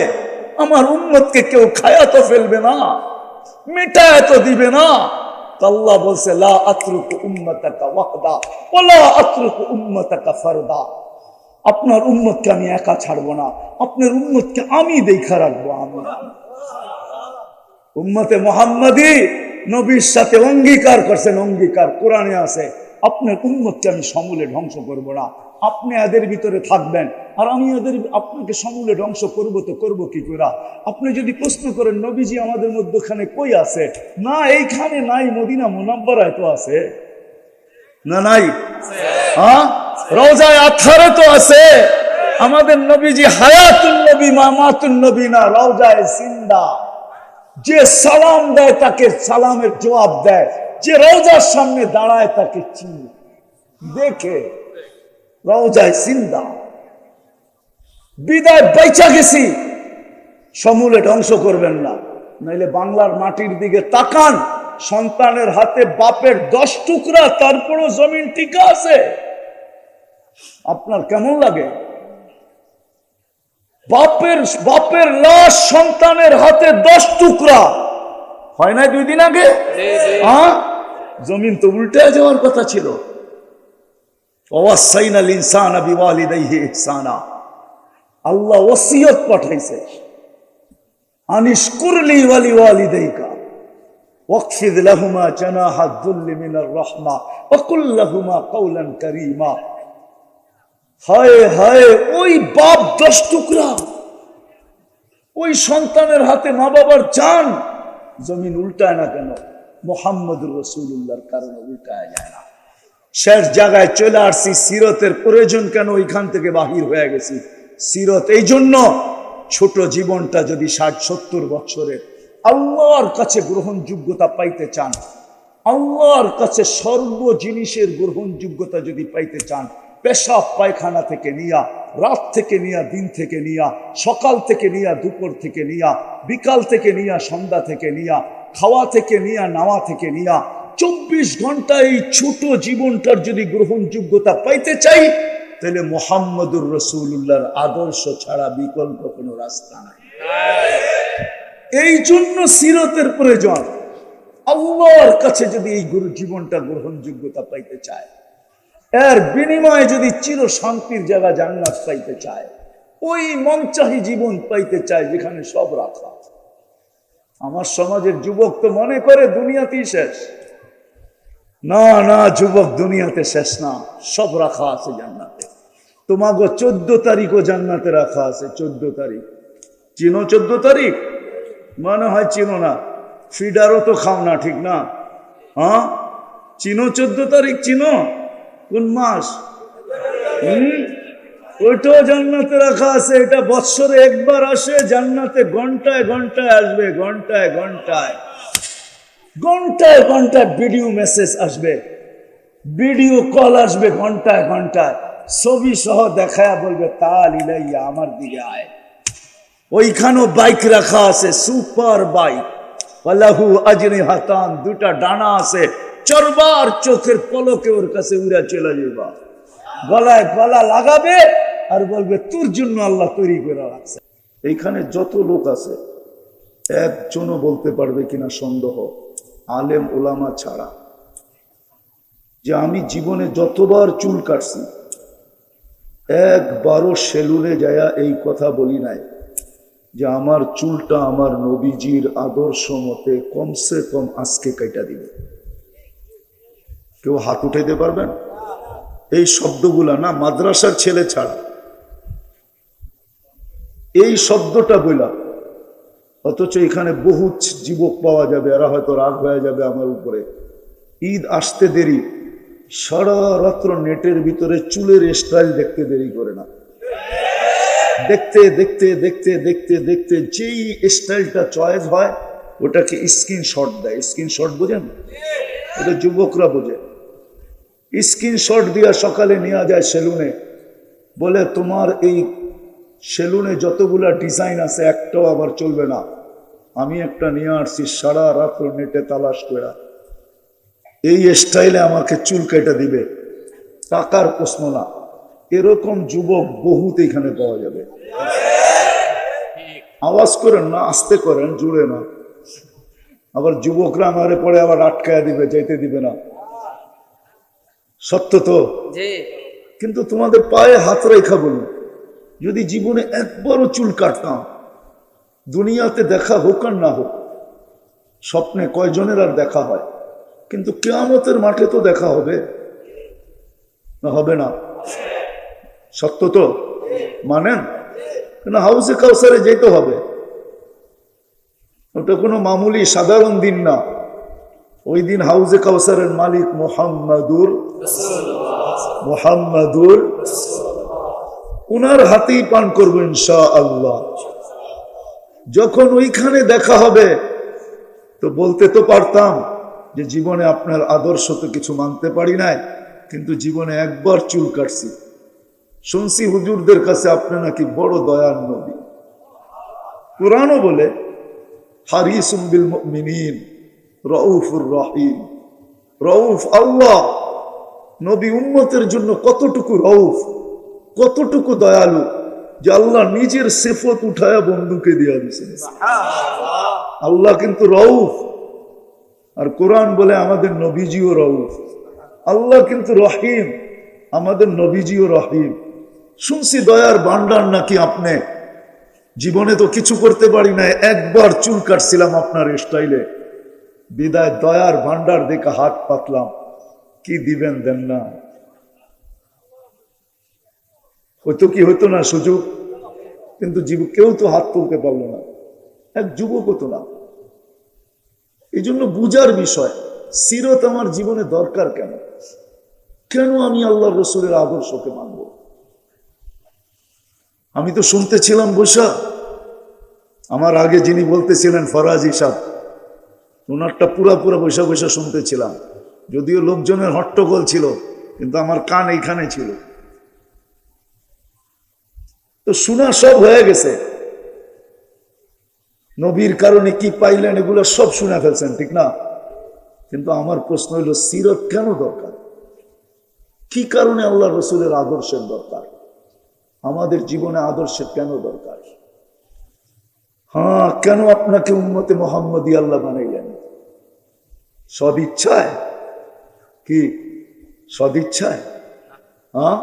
আমার উম্মতকে কেউ খায়া তো ফেলবে না, মিটায় তো দিবে না। আল্লাহ বলছে, লা আতরুকু উম্মাতাকা ওয়াহদা ওয়ালা আতরুকু উম্মাতাকা ফারদা। আপনার উম্মতকে আমি একা ছাড়বো না, আপনার উম্মতকে আমি দেখা রাখবো। আমি উম্মতে মুহাম্মাদি নবীর সাথে অঙ্গীকার করছেন, অঙ্গীকার কোরআনে আছে, আপনার উম্মতকে আমি সমূলে ধ্বংস করবো না, আপনি এদের ভিতরে থাকবেন, আর আমি আপনাকে সমূলে ধ্বংস করবো তো করবো কি করে? আপনি যদি প্রশ্ন করেন, নবীজি আমাদের মধ্যখানে কই আছে? না, এইখানে নাই, মদিনা মুনাব্বারায় তো আছে। না নাই? হ্যাঁ, রওজায়ে আতহারে তো আছে। আমাদের নবীজি হায়াতুন নবী মামাতুন নবী না, রওজায়ে জিন্দা। যে সালাম দেয় তাকে সালামের জবাব দেয়, যে রওজার সামনে দাঁড়ায় তাকে চিনে দেখে। রওজায়ে জিন্দা। বিদায় বাইচা গেছি, সমূলে ধ্বংস করবেন না, নাইলে বাংলার মাটির দিকে তাকান, সন্তানের হাতে বাপের 10 টুকরা, তারপরও জমিন টিকা আছে। আপনার কেমন লাগে? বাপের লাশ সন্তানের হাতে 10 টুকরা, হয় না 2 দিন আগে? হ্যাঁ, জমিন তো উল্টে যাওয়ার কথা ছিল। ওয়াসাইনাল ইনসানা বিওয়ালিদাইহি ইহসানা। আল্লাহ ওসিয়ত পাঠাইছে, আনিশকুরলি ওয়ালি ওয়ালিদাইকা ওয়াকফিদ লাহুমা জানাহা যুল্লি মিনার রাহমা ওয়া কুল লাহুমা কাওলান কারীমা। হায় হায়, ওই বাপ 10 টুকরা, ওই সন্তানের হাতে মা বাবার জান। জমিন উল্টায় না কেন? মুহাম্মদুর রাসূলুল্লাহর কারণে উল্টায় যায় না। শেষ জায়গায় চলে আসছি, সিরতের প্রয়োজন কেন? ওইখান থেকে বাহির হয়ে গেছি। সিরত এই জন্য, ছোট জীবনটা যদি 60-70 বছরের আল্লাহর কাছে গ্রহণযোগ্যতা পাইতে চান, আল্লাহর কাছে সর্ব জিনিসের গ্রহণযোগ্যতা যদি পাইতে চান, পেশাব পায়খানা থেকে নিয়া, রাত থেকে নিয়া, দিন থেকে নিয়া, সকাল থেকে নিয়া, দুপুর থেকে নিয়া, বিকাল থেকে নিয়া, সন্ধ্যা থেকে নিয়া, খাওয়া থেকে নিয়া, নাওয়া থেকে নিয়া, 24 ঘন্টা এই ছোট জীবনটার যদি গ্রহণযোগ্যতা পাইতে চাই, তাহলে মুহাম্মদুর রাসূলুল্লাহর আদর্শ ছাড়া বিকল্প কোনো রাস্তা নাই। এই জন্য সিরতের প্রয়োজন। আল্লাহর কাছে যদি এই গুরু জীবনটা গ্রহণযোগ্যতা পাইতে চায়, এর বিনিময়ে যদি চির শান্তির জায়গা জান্নাত পাইতে চায়, ওই মনচাহি জীবন পাইতে চায় যেখানে সব রাখা। আমার সমাজের যুবক তো মনে করে দুনিয়াতেই শেষ। না না যুবক, দুনিয়াতে শেষ না, সব রাখা আছে জান্নাতে। তোমাকে 14 তারিখও জান্নাতে রাখা আছে। 14 তারিখ চিনো? 14 তারিখ মনে হয় চিনো না, ফিডারও তো খাও না, ঠিক না? হ্যাঁ চিনো 14 তারিখ? চিনো কোন মাস? ওইটাও জান্নাতে রাখা আছে। এটা বৎসরে একবার আসে, জান্নাতে ঘন্টায় ঘন্টায় আসবে, ঘন্টায় ঘন্টায় ঘন্টায় ঘন্টায় ভিডিও মেসেজ আসবে, ভিডিও কল আসবে, ঘন্টায় ঘন্টায় ছবি সহ দেখায়া বলবে তাল ইলাইয়া, আমার দিকে আয়। ওইখানেও বাইক রাখা আছে, সুপার বাইক, ওয়ালাহু আজনিহাতান, দুটা ডানা আছে, চরবার চোখের পলকে ওর কাছে উড়া চলে যাবা, গলায় গলা লাগাবে আর বলবে তোর জন্য আল্লাহ তৈরি করে রাখছে। এইখানে যত লোক আছে একজনও বলতে পারবে কিনা সন্দেহ, আলেম ওলামা ছাড়া, যে আমি জীবনে যতবার চুল কাটছি একবারও সেলুনে যায়া এই কথা বলি নাই যে আমার চুলটা আমার নবীজির আদর্শ মতে কমসে কম আজকে কাটা দিবে। কেউ হাত উঠাইতে পারবেন? এই শব্দগুলা না, মাদ্রাসার ছেলে ছাড়া এই শব্দটা বইলা, অথচ এখানে বহু যুবক পাওয়া যাবে, এরা হয়তো রাগ হয়ে যাবে আমার উপরে। ঈদ আসতে দেরি, সারা রাত্র নেটের ভিতরে চুলের স্টাইল দেখতে দেরি করে না। দেখতে দেখতে দেখতে দেখতে দেখতে যেই স্টাইলটা চয়েস হয় ওটাকে স্ক্রিনশট দেয়। স্ক্রিনশট বোঝেন? এটা যুবকরা বোঝে। স্ক্রিনশট দিয়া সকালে নেওয়া যায় সেলুনে, বলে তোমার এই সেলুনে যতগুলা ডিজাইন আছে একটাও আবার চলবে না, আমি একটা নিয়ে আসছি, সারা রাত্র নেটে তালাশ করে এই স্টাইলে আমাকে চুল কেটে দিবে, টাকার প্রশ্ন না। এরকম যুবক বহুত এখানে পাওয়া যাবে। আওয়াজ করেন না, আস্তে করেন, জুড়ে না। আবার যুবকরা আমারে পরে আবার আটকায়া দিবে, যাইতে দিবে না। সত্য তো? কিন্তু তোমাদের পায়ে হাত রেখা বলুন, যদি জীবনে একবারও চুল কাটতাম, দুনিয়াতে দেখা হোক আর না হোক, স্বপ্নে কয়জনের আর দেখা হয়, কিন্তু কিয়ামতের মাঠে তো দেখা হবে না? হবে না? সত্য তো? মানেন না? হাউজে কাউসারে যেতে হবে, ওটা কোনো মামুলি সাধারণ দিন না। ওই দিন হাউজে কাউসারের মালিক মুহাম্মাদুর উনার হাতেই পান করবো ইনশাআল্লাহ। যখন ওইখানে দেখা হবে তো বলতে তো পারতাম যে জীবনে আপনার আদর্শ তো কিছু মানতে পারি নাই, কিন্তু জীবনে একবার চুল কাটছি। শুনছি হুজুরদের কাছে আপনি নাকি বড় দয়ার নবী। কুরআনও বলে হারিসুম বিল মুমিনিন রাউফুর রহিম। রউফ আল্লাহ, নবী উম্মতের জন্য কতটুকু রউফ, কতটুকু দয়ালু, যে আল্লাহ নিজের সিফত উঠায়া বন্ধুকে দিয়া দিয়েছেন। আল্লাহ কিন্তু রউফ, আর কোরআন বলে আমাদের নবীজিও রউফ। আল্লাহ কিন্তু রহিম, আমাদের নবীজিও রহিম। শুনছি দয়ার ভান্ডার নাকি আপনি। জীবনে তো কিছু করতে পারি না, একবার চুল কাটছিলাম আপনার স্টাইলে, বিদায় দয়ার ভান্ডার দেখে হাত পাতলাম, কি দিবেন দেন না। হয়তো কি হইতো না সুযোগ, কিন্তু কেউ তো হাত তুলতে পারলো না, এক যুবক হতো না। এই জন্য বুঝার বিষয়, সিরত আমার জীবনে দরকার কেন? কেন আমি আল্লাহ রসুলের আদর্শকে মানব? আমি তো শুনতেছিলাম বৈশা, আমার আগে যিনি বলতেছিলেন ফরাজি সাহেব, ওনারটা পুরা বৈশা বৈশা শুনতেছিলাম। যদিও লোকজনের হট্টগোল ছিল, কিন্তু আমার কান এইখানে ছিল। তো শোনা সব হয়ে গেছে, নবীর কারণে কি পাইলেন এগুলো সব শুনে ফেলছেন, ঠিক না? কিন্তু আমার প্রশ্ন হইল সিরত কেন দরকার? কি কারণে আল্লাহ রসুলের আদর্শের দরকার? আমাদের জীবনে আদর্শের কেন দরকার? হ্যাঁ, কেন আপনাকে উম্মতে মুহাম্মদী আল্লাহ বানাইলেন? সদিচ্ছায়? কি সদিচ্ছায়? হ্যাঁ,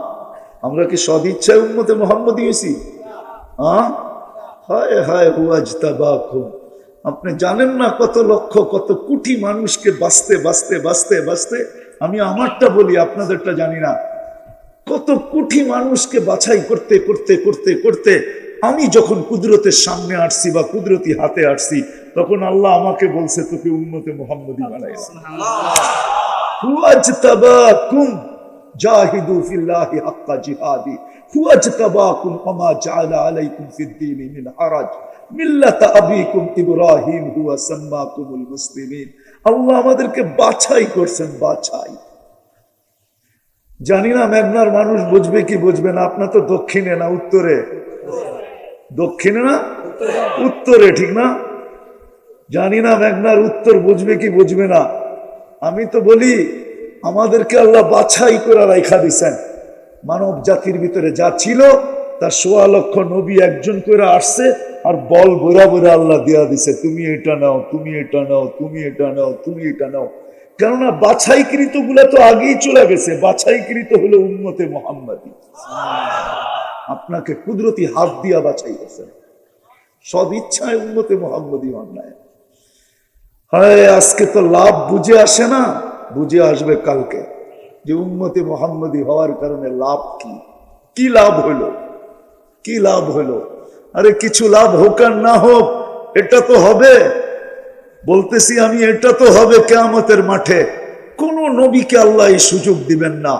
আমরা কি সদিচ্ছায় উম্মতে মুহাম্মদী হয়েছি? হ্যাঁ, হায় হায় হুয়াজতাবাকুম। আপনি জানেন না কত লক্ষ কত কোটি মানুষকে বাঁচতে বাঁচতে বাঁচতে বাঁচতে, আমি আমারটা বলি, আপনাদেরটা জানি না, কত কোটি মানুষকে বাছাই করতে করতে করতে করতে আমি যখন কুদরতের সামনে আসছি বা কুদরতি হাতে আসছি, তখন আল্লাহ আমাকে বলছে তোকে উম্মতে মুহাম্মদী বানাইলাম। হুয়াজতাবাকুম জাহিদু ফিল্লাহি হাক্কা জিহাদি হুয়াজতাবাকুম ওয়া জাআলা আলাইকুম ফিদ-দীনি মিন হারাজ মিল্লাতা আবিকুম ইব্রাহিম হুয়া সাম্মাকুমুল মুসলিমিন। আল্লাহ আমাদেরকে বাছাই করছেন, বাছাই। জানি না মেঘনার মানুষ বুঝবে কি বুঝবে না। আপনার তো দক্ষিণে না উত্তরে? দক্ষিণে না উত্তরে, ঠিক না? জানি না মেঘনার উত্তর বুঝবে কি বুঝবে না। আমি তো বলি আমাদেরকে আল্লাহ বাছাই করে রাখা দিছেন। মানব জাতির ভিতরে যা ছিল তার ১৬ লক্ষ নবী একজন করে আসছে, আর বল বোরা বোরা আল্লাহ দিয়া দিছে, তুমি এটা নাও, তুমি এটা নাও, তুমি এটা নাও, তুমি এটা নাও। কেননা বাছাইকৃত গুলা তো আগেই চলে গেছে। বাছাইকৃত হলো উম্মতে মুহাম্মদী। আপনাকে কুদরতি হাত দিয়া বাছাই করছেন, সদিচ্ছায় উম্মতে মুহাম্মদী অন্যায়। হায়, আজকে তো লাভ বুঝে আসে না, বুঝে আসবে কালকে যে উম্মতে মুহাম্মদী হওয়ার কারণে লাভ কি। কি লাভ হইল? কি লাভ হইল? আরে কিছু লাভ হোক আর না হোক, এটা তো হবে। বলতেছি আমি, এটা তো হবে কিয়ামতের মাঠে। কোন নবীকে আল্লাহ এই সুযোগ দিবেন না,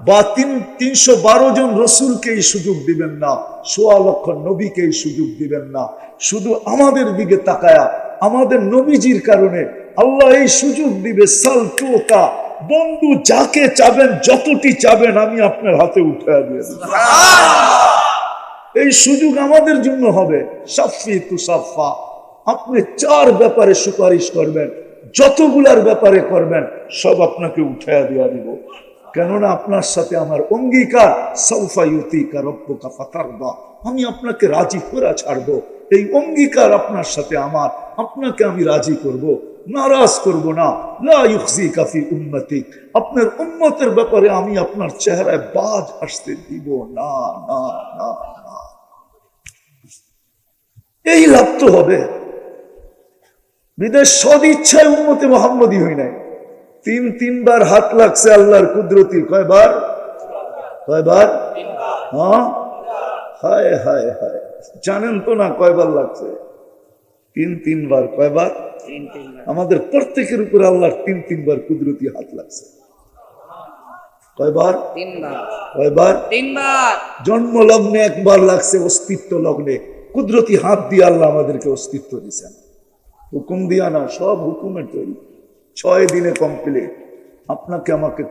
বা ৩১২ জন রসুলকে এই সুযোগ দিবেন না, ১৬ লক্ষ নবীকে এই সুযোগ দিবেন না। শুধু আমাদের দিকে তাকায়া আমাদের নবীজির কারণে আল্লাহ এই সুযোগ দিবে। সালতুতা, বন্ধু যাকে চাবেন, যতটি চাবেন, আমি আপনার হাতে উঠে দিয়ে দেব। এই সুযোগ আমাদের জন্য হবে। সাফি তুসাফা, আপনি ৪ ব্যাপারে সুপারিশ করবেন, যতগুলার ব্যাপারে করবেন সব আপনাকে উঠাইয়া দিয়া দিব। কেননা আপনার সাথে আমার অঙ্গীকার, সাউফা ইউতিকা রব্বুকা ফাতারদা, আমি আপনাকে রাজি করে ছাড়বো। এই অঙ্গীকার আপনার সাথে আমার, আপনাকে আমি রাজি করব, নারাজ করব না। লা ইউখজিকা ফি উম্মতিক, আপনার উম্মতের ব্যাপারে আমি আপনার চেহারায় বাজ আসতে দিব না, না, না, না। এই লাভ তো হবে। বিদেশ সদিচ্ছায় উম্মতে মুহাম্মদী হই নাই। ৩বার হাত লাগছে আল্লাহর কুদরতি। কয়বার? কয়বার? হ্যাঁ, হায় হায় হায়, জানেন তো না কয়বার লাগছে? ৩বার। কয়বার? আমাদের প্রত্যেকের উপরে আল্লাহর ৩বার কুদরতি হাত লাগছে। কয়বার? 3বার। কয়বার? 3বার। জন্ম লগ্নে একবার লাগছে, অস্তিত্ব লগ্নে কুদরতি হাত দিয়ে আল্লাহ আমাদেরকে অস্তিত্ব দিয়েছেন। হুকুম দিয়া না, সব হুকুমের তৈরি। 6 দিনে কমপ্লিট। আপনাকে আমাকে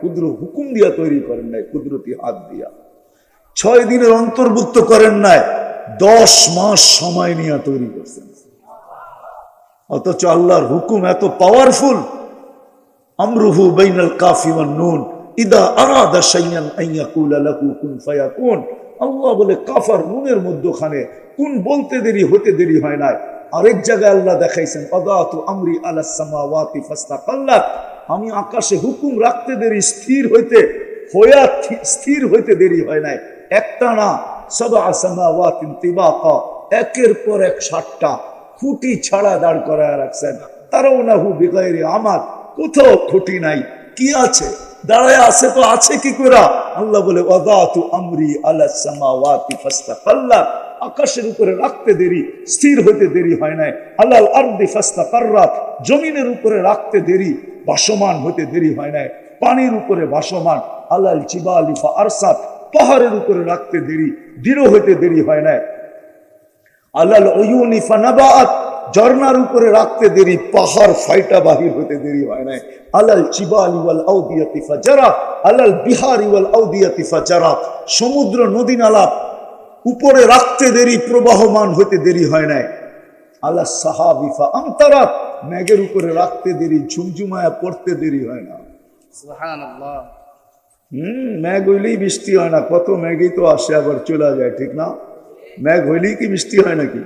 হুকুম দিয়া তৈরি করেন নাই, কুদরতি হাত দিয়া। 6 দিনের অন্তর্ভুক্ত করেন নাই, 10 মাস সময় নিয়ে তৈরি করছেন। অথচ আল্লাহর হুকুম এত পাওয়ারফুল। আমরুহু বাইনাল কাফি ওয়ান নুন ইদা আরাদা শাইআন আন ইয়াকুলা লাহু কুন ফায়াকুন। আল্লাহ বলে কাফ আর নুনের মধ্যখানে কোন বলতে দেরি হতে দেরি হয় না। আরেক জায়গায় আল্লাহ দেখাইছেন আদাতু আমরি আলাস সামাওয়াতি ফাস্তাকাল্লাত, আমি আকাশে হুকুম রাখতে দেরি, স্থির হইতে দেরি হয় নাই। একটা না, সাবআ সামাওয়াতিন তিবাকা, একের পর এক 7টা খুঁটি ছাড়া দাঁড় করায় রাখছেন। তারাউনাহু বিগাইরি আমাদ, কোথাও খুঁটি নাই। কি আছে? দাঁড়ায় আছে তো আছে কি করে? আল্লাহ বলে ওয়াদাতু আমরি আলাস সামাওয়াতি ফাস্তাকাল্লাত, আকাশের উপরে রাখতে দেরি, স্থির হইতে দেরি হয় নাই। আলাল আরদি ফাস্তাকাররাত, জমিনের উপরে রাখতে দেরি, ভাসমান হইতে দেরি হয় নাই। পানির উপরে ভাসমান। আলাল জিবালি ফাআরসাত, পাহাড়ের উপরে রাখতে দেরি, দৃঢ় হইতে দেরি হয় নাই। আলাল উয়ুনি ফানাবাত, ঝর্ণার উপরে রাখতে দেরি, পাহাড় ফাইটা বাহির হতে দেরি হয় নাই। আলাল জিবালি ওয়াল আউদিয়াতি ফাজারা, আলাল বিহারি ওয়াল আউদিয়াতি ফাজারা, সমুদ্র নদী নালা উপরে রাখতে দেরি, প্রবাহমান হতে দেরি হয় নাই। আল্লাহ সাহাবি ফাআমতারাত, মেঘের উপরে রাখতে দেরি, ঝুমঝুমায়া পড়তে দেরি হয় না। সুবহানাল্লাহ। মেঘ হইলেই বৃষ্টি হয় না, কত মেঘই তো আসে আবার চলে যায়, ঠিক না? মেঘ হইলেই কি বৃষ্টি হয় নাকি?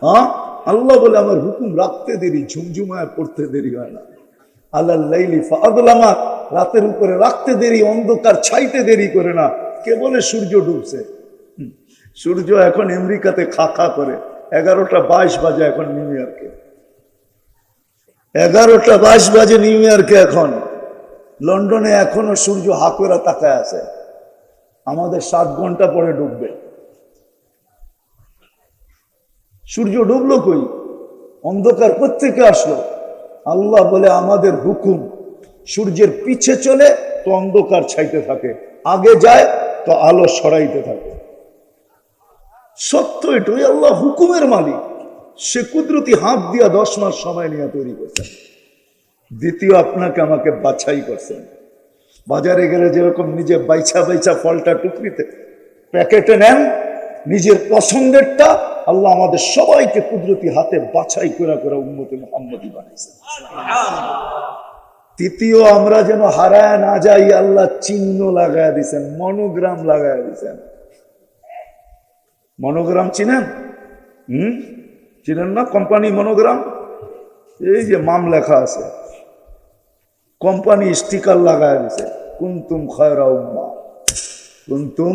হ্যাঁ, আল্লাহ বলে আমার হুকুম রাখতে দেরি, ঝুমঝুমায় পড়তে দেরি হয় না। আল্লাহ লাইলি ফাদলামা, রাতের উপরে রাখতে দেরি, অন্ধকার ছাইতে দেরি করে না। কে বলে সূর্য ডুবছে? সূর্য এখন আমেরিকাতে খা খা করে, 11:22 বাজে এখন নিউ ইয়র্কে, 11:22 বাজে নিউ ইয়র্কে। এখন লন্ডনে এখনো সূর্য হাকুরা তাকায় আছে, আমাদের 7 ঘন্টা পরে ডুববে। সূর্য ডুবলো কই? অন্ধকার কোত্থেকে আসলো? আল্লাহ বলে আমাদের হুকুম, সূর্যের পিছে চলে তো অন্ধকার ছাইতে থাকে, আগে যায় তো আলো সরাইতে থাকে। সত্য এটাই, আল্লাহ হুকুমের মালিক। সে কুদরতি হাত দিয়া 10 মাস সময় নিয়ে তৈরি করছেন। দ্বিতীয়, আপনাকে আমাকে বাছাই করছেন। বাজারে গেলে যেরকম নিজে বাইছা বাইছা ফলটা টুকরিতে প্যাকেটে নেন, নিজের পছন্দেরটা আল্লাহ আমাদের সবাইকে কুদরতি হাতে বাছাই করে করে উম্মতে মুহাম্মদী বানাইছেন। তৃতীয়, আমরা যেন হারায় না যাই, আল্লাহ চিহ্ন লাগায় দিছেন, মনোগ্রাম লাগায় দিছেন। মনোগ্রাম চিনেন? চিনেন না? কোম্পানি মনোগ্রাম, এই যে মাম লেখা আছে, কোম্পানি স্টিকার লাগায় দিছে, কুনতুম খায়রা উম্মাহ, কুনতুম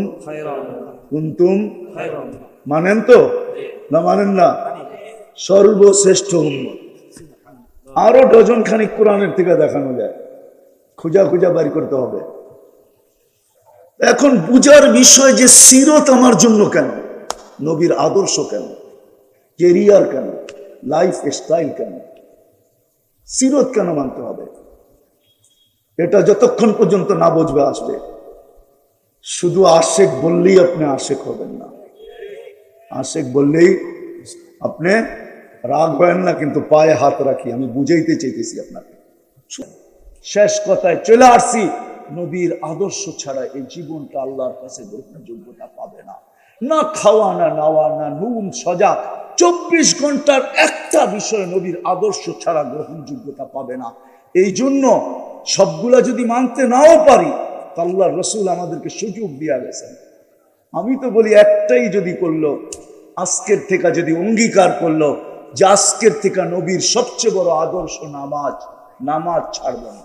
কুনতুম। মানেন তো না? মানেন না? সর্বশ্রেষ্ঠ উম্মত। আরো ডজন খানিক কোরআনের থেকে দেখানো যায়, খুঁজা খুঁজা বাড়ি করতে হবে। এখন বুঝার বিষয় যে সিরত আমার জন্য কেন, নবীর আদর্শ কেন, কেরিয়ার কেন, লাইফ স্টাইল কেন, সিরত কেন মানতে হবে, এটা যতক্ষণ পর্যন্ত না বুঝবে আসবে। শুধু আশেক বললেই আপনি আশেক হবেন না, আশেক বললেই আপনি রাগ হবেন না, কিন্তু পায়ে হাত রাখি, আমি বুঝাইতে চাইতেছি আপনাকে। শেষ কথায় চলে আসছি, নবীর আদর্শ ছাড়া এই জীবনটা আল্লাহর কাছে গ্রহণযোগ্যতা পাবে না। না খাওয়া, না নাওয়া, না নুন সজা, 24 ঘন্টার একটা বিষয় নবীর আদর্শ ছাড়া গ্রহণযোগ্যতা পাবে না। এই জন্য সবগুলা যদি মানতে নাও পারি, আল্লাহর রাসূল আমাদেরকে সুযোগ দিয়া গেছেন। আমি তো বলি একটাই যদি করলো, আজকের থেকে যদি অঙ্গীকার করলো যে আজকের থেকে নবীর সবচেয়ে বড় আদর্শ নামাজ, নামাজ ছাড়ব না।